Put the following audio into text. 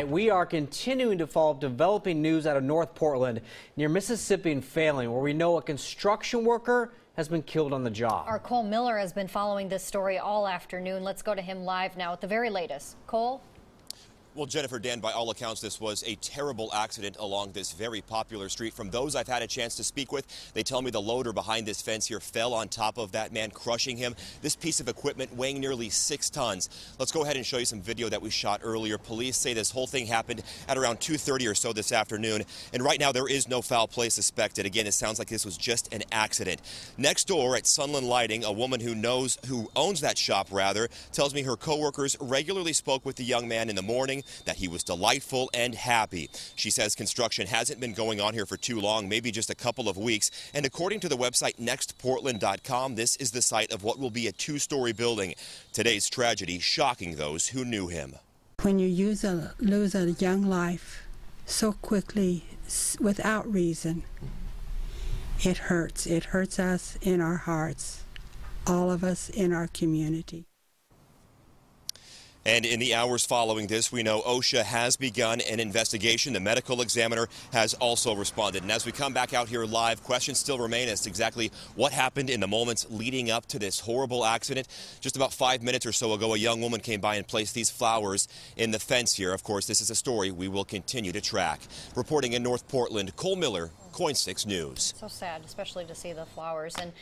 We are continuing to follow developing news out of North Portland near Mississippi and Failing, where we know a construction worker has been killed on the job. Our Cole Miller has been following this story all afternoon. Let's go to him live now at the very latest. Cole? Well, Jennifer, Dan, by all accounts, this was a terrible accident along this very popular street. From those I've had a chance to speak with, they tell me the loader behind this fence here fell on top of that man, crushing him. This piece of equipment weighing nearly 6 tons. Let's go ahead and show you some video that we shot earlier. Police say this whole thing happened at around 2:30 or so this afternoon. And right now, there is no foul play suspected. Again, it sounds like this was just an accident. Next door at Sunland Lighting, a woman who owns that shop, tells me her coworkers regularly spoke with the young man in the morning, that he was delightful and happy. She says construction hasn't been going on here for too long, maybe just a couple of weeks. And according to the website nextportland.com, this is the site of what will be a 2-story building. Today's tragedy shocking those who knew him. When you lose a young life so quickly without reason, it hurts. It hurts us in our hearts, all of us in our community. And in the hours following this, we know OSHA has begun an investigation. The medical examiner has also responded. And as we come back out here live, questions still remain as to exactly what happened in the moments leading up to this horrible accident. Just about 5 minutes or so ago, a young woman came by and placed these flowers in the fence here. Of course, this is a story we will continue to track. Reporting in North Portland, Cole Miller, KOIN 6 News. So sad, especially to see the flowers. And